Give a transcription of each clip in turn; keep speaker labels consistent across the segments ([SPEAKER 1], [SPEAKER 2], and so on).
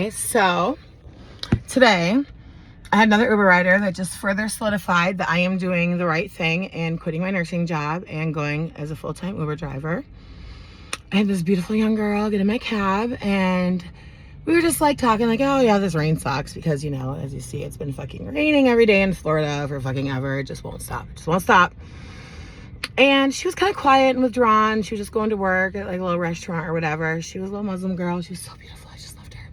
[SPEAKER 1] Okay, so today I had another Uber rider that just further solidified that I am doing the right thing and quitting my nursing job and going as a full-time Uber driver. I had this beautiful young girl get in my cab and we were just like talking like, oh yeah, this rain sucks because, you know, as you see, it's been fucking raining every day in Florida for fucking ever. It just won't stop. It just won't stop. And she was kind of quiet and withdrawn. She was just going to work at like a little restaurant or whatever. She was a little Muslim girl. She was so beautiful. I just loved her.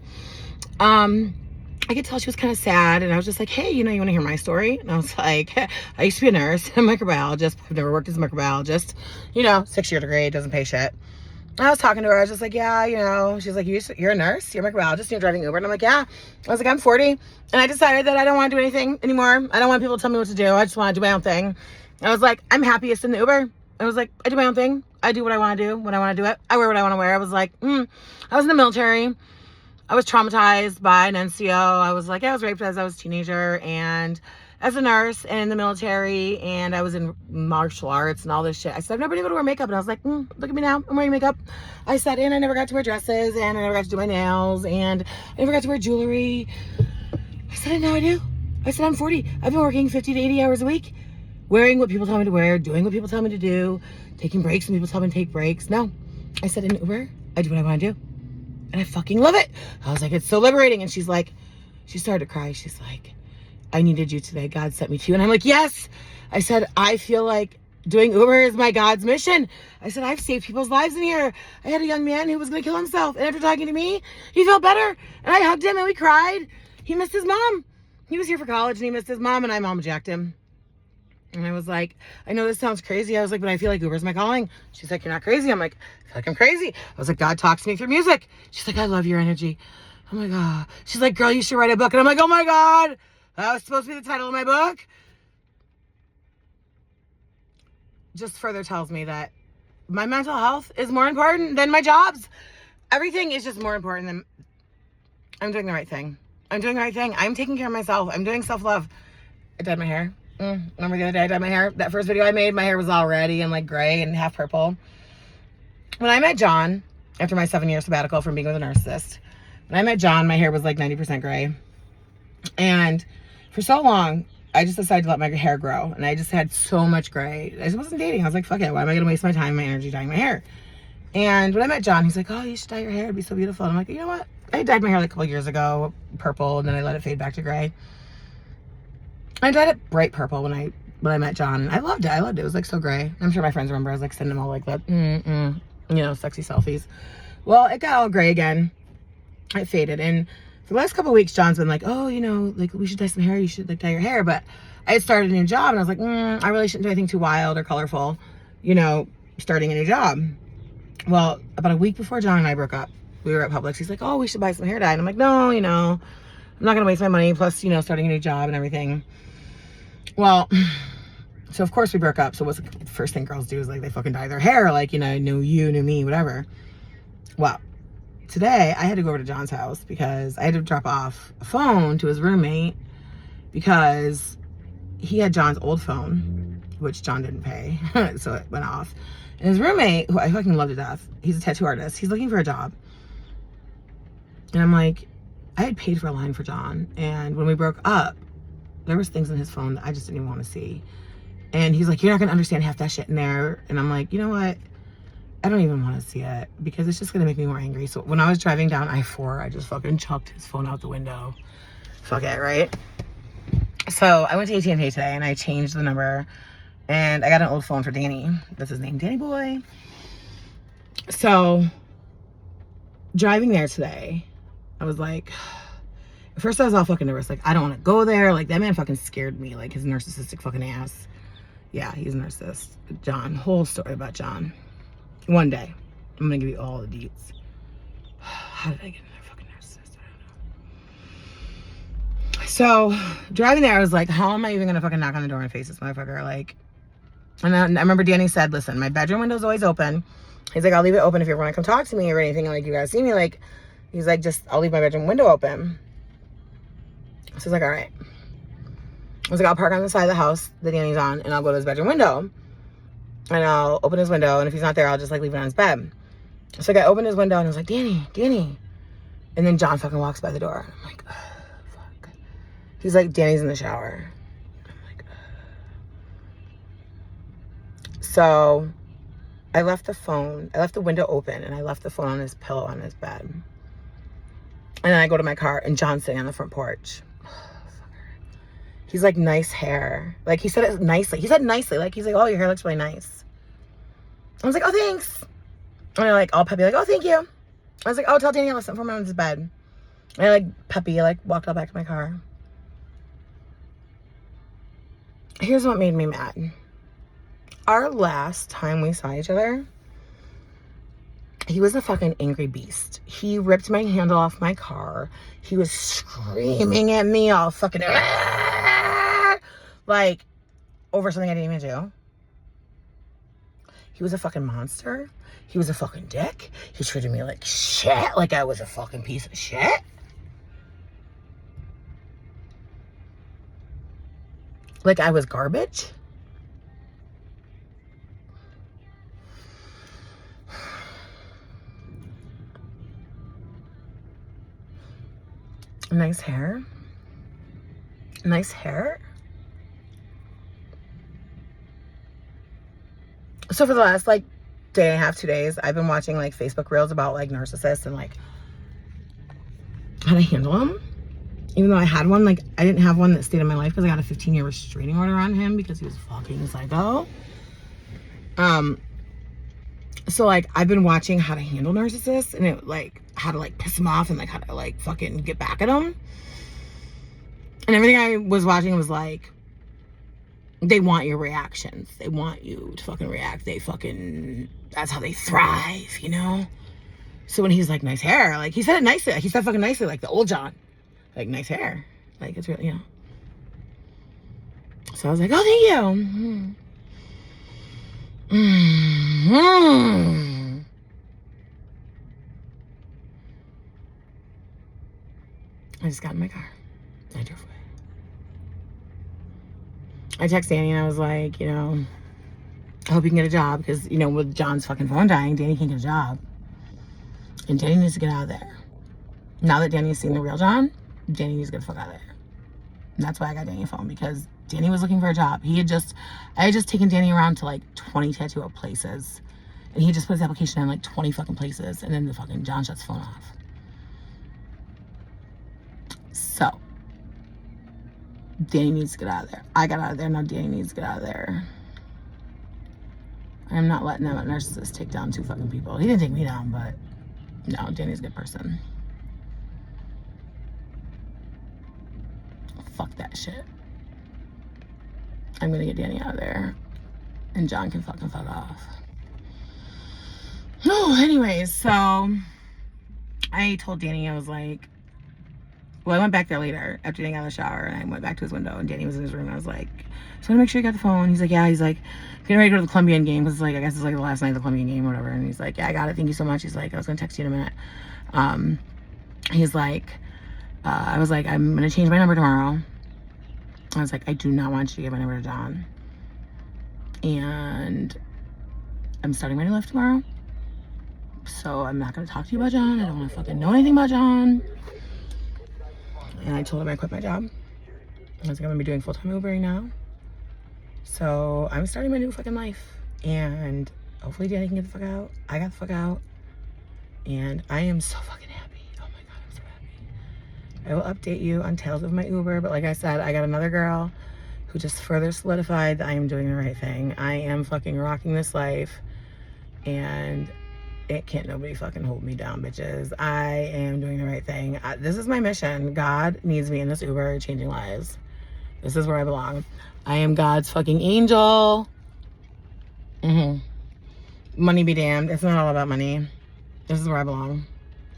[SPEAKER 1] I could tell she was kind of sad, and I was just like, hey, you know, you want to hear my story? And I was like, I used to be a nurse, a microbiologist. I've never worked as a microbiologist. You know, 6-year degree, doesn't pay shit. And I was talking to her. I was just like, yeah, you know. She's like, you're a nurse? You're a microbiologist? And you're driving Uber? And I'm like, yeah. I was like, I'm 40, and I decided that I don't want to do anything anymore. I don't want people to tell me what to do. I just want to do my own thing. I was like, I'm happiest in the Uber. I was like, I do my own thing. I do what I want to do when I want to do it. I wear what I want to wear. I was like, I was in the military. I was traumatized by an NCO. I was like, I was raped as I was a teenager and as a nurse and in the military, and I was in martial arts and all this shit. I said, I've never been able to wear makeup. And I was like, look at me now. I'm wearing makeup. I said, and I never got to wear dresses, and I never got to do my nails, and I never got to wear jewelry. I said, and now I do. I said, I'm 40. I've been working 50 to 80 hours a week, wearing what people tell me to wear, doing what people tell me to do, taking breaks when people tell me to take breaks. No. I said, in Uber, I do what I want to do. And I fucking love it. I was like, it's so liberating. And she's like, she started to cry. She's like, I needed you today. God sent me to you. And I'm like, yes. I said, I feel like doing Uber is my God's mission. I said, I've saved people's lives in here. I had a young man who was going to kill himself. And after talking to me, he felt better. And I hugged him and we cried. He missed his mom. He was here for college and he missed his mom, and I mom jacked him. And I was like, I know this sounds crazy. I was like, but I feel like Uber's my calling. She's like, you're not crazy. I'm like, I feel like I'm crazy. I was like, God talks to me through music. She's like, I love your energy. I'm like, oh. She's like, girl, you should write a book. And I'm like, oh my God, that was supposed to be the title of my book. Just further tells me that my mental health is more important than my jobs. Everything is just more important than, I'm doing the right thing. I'm doing the right thing. I'm taking care of myself. I'm doing self-love. I dyed my hair. Remember the other day I dyed my hair? That first video I made, my hair was all reddy and like gray and half purple. When I met John, after my 7-year sabbatical from being with a narcissist, when I met John, my hair was like 90% gray. And for so long, I just decided to let my hair grow. And I just had so much gray. I just wasn't dating. I was like, fuck it. Why am I going to waste my time and my energy dyeing my hair? And when I met John, he's like, oh, you should dye your hair. It'd be so beautiful. And I'm like, you know what? I dyed my hair like a couple years ago, purple, and then I let it fade back to gray. I dyed it bright purple when I met John, and I loved it. It was like so gray. I'm sure my friends remember. I was like sending them all like that, you know, sexy selfies. Well, it got all gray again. It faded, and for the last couple of weeks, John's been like, oh, you know, like we should dye some hair. You should like dye your hair. But I had started a new job, and I was like, I really shouldn't do anything too wild or colorful, you know, starting a new job. Well, about a week before John and I broke up, we were at Publix. He's like, oh, we should buy some hair dye. And I'm like, no, you know, I'm not gonna waste my money. Plus, you know, starting a new job and everything. Well, so of course we broke up. So what's the first thing girls do is like they fucking dye their hair, like, you know, knew you, knew me, whatever. Well, today I had to go over to John's house because I had to drop off a phone to his roommate because he had John's old phone, which John didn't pay, so it went off. And his roommate, who I fucking love to death, he's a tattoo artist. He's looking for a job. And I'm like, I had paid for a line for John, and when we broke up, there was things in his phone that I just didn't even want to see. And he's like, you're not going to understand half that shit in there. And I'm like, you know what? I don't even want to see it because it's just going to make me more angry. So when I was driving down I-4, I just fucking chucked his phone out the window. Fuck it, right? So I went to AT&T today and I changed the number, and I got an old phone for Danny. That's his name, Danny boy. So driving there today, I was like, at first I was all fucking nervous. Like, I don't want to go there. Like, that man fucking scared me. Like, his narcissistic fucking ass. Yeah, he's a narcissist. John. Whole story about John. One day. I'm going to give you all the deets. How did I get another fucking narcissist? I don't know. So, driving there, I was like, how am I even going to fucking knock on the door and face this motherfucker? Like, and I remember Danny said, listen, my bedroom window's always open. He's like, I'll leave it open if you ever want to come talk to me or anything. Like, you guys see me. Like, he's like, just, I'll leave my bedroom window open. So I was like, all right. I was like, I'll park on the side of the house that Danny's on, and I'll go to his bedroom window. And I'll open his window, and if he's not there, I'll just, like, leave it on his bed. So like, I opened his window, and I was like, Danny, And then John fucking walks by the door. I'm like, oh, fuck. He's like, Danny's in the shower. I'm like, ugh. So I left the window open, and I left the phone on his pillow on his bed. And then I go to my car, and John's sitting on the front porch. He's like, nice hair. Like, he said it nicely. He said nicely. Like, he's like, oh, your hair looks really nice. I was like, oh, thanks. And I like, all peppy, like, oh, thank you. I was like, oh, tell Danny I'll listen for him on his bed. And I like, peppy, like, walked all back to my car. Here's what made me mad. Our last time we saw each other, he was a fucking angry beast. He ripped my handle off my car. He was screaming at me all fucking, like, over something I didn't even do. He was a fucking monster. He was a fucking dick. He treated me like shit, like I was a fucking piece of shit. Like I was garbage. Nice hair. Nice hair. So for the last like day and a half, 2 days, I've been watching like Facebook reels about like narcissists and like how to handle them. Even though I had one, like I didn't have one that stayed in my life because I got a 15-year restraining order on him because he was fucking psycho. So like I've been watching how to handle narcissists and it like how to like piss them off and like how to like fucking get back at them. And everything I was watching was like, they want your reactions. They want you to fucking react. That's how they thrive, you know? So when he's like, nice hair, like he said it nicely. Like, he said fucking nicely, like the old John. Like, nice hair. Like, it's really, you know. So I was like, oh, thank you. I just got in my car. I drove away. I texted Danny and I was like, you know, I hope you can get a job because, you know, with John's fucking phone dying, Danny can't get a job. And Danny needs to get out of there. Now that Danny's seen the real John, Danny needs to get the fuck out of there. And that's why I got Danny a phone, because Danny was looking for a job. I had just taken Danny around to like 20 tattoo up places. And he just put his application in like 20 fucking places. And then the fucking John shuts the phone off. So Danny needs to get out of there. I got out of there. Now Danny needs to get out of there. I am not letting that narcissist take down 2 fucking people. He didn't take me down, but no, Danny's a good person. Fuck that shit. I'm gonna get Danny out of there. And John can fucking fuck off. Oh, anyways, so I told Danny, I was like, well, I went back there later after getting out of the shower and I went back to his window and Danny was in his room. I was like, so I want to make sure you got the phone. He's like, yeah. He's like, getting ready to go to the Colombian game because like, I guess it's like the last night of the Colombian game or whatever. And he's like, yeah, I got it. Thank you so much. He's like, I was going to text you in a minute. He's like, I was like, I'm going to change my number tomorrow. I was like, I do not want you to give my number to John. And I'm starting my new life tomorrow. So I'm not going to talk to you about John. I don't want to fucking know anything about John. And I told him I quit my job. I was like, I'm going to be doing full-time Ubering now. So I'm starting my new fucking life. And hopefully Danny can get the fuck out. I got the fuck out. And I am so fucking happy. Oh my God, I'm so happy. I will update you on tales of my Uber. But like I said, I got another girl who just further solidified that I am doing the right thing. I am fucking rocking this life. And it can't nobody fucking hold me down, bitches. I am doing the right thing. This is my mission. God needs me in this Uber changing lives. This is where I belong. I am God's fucking angel. Money be damned. It's not all about money. This is where I belong.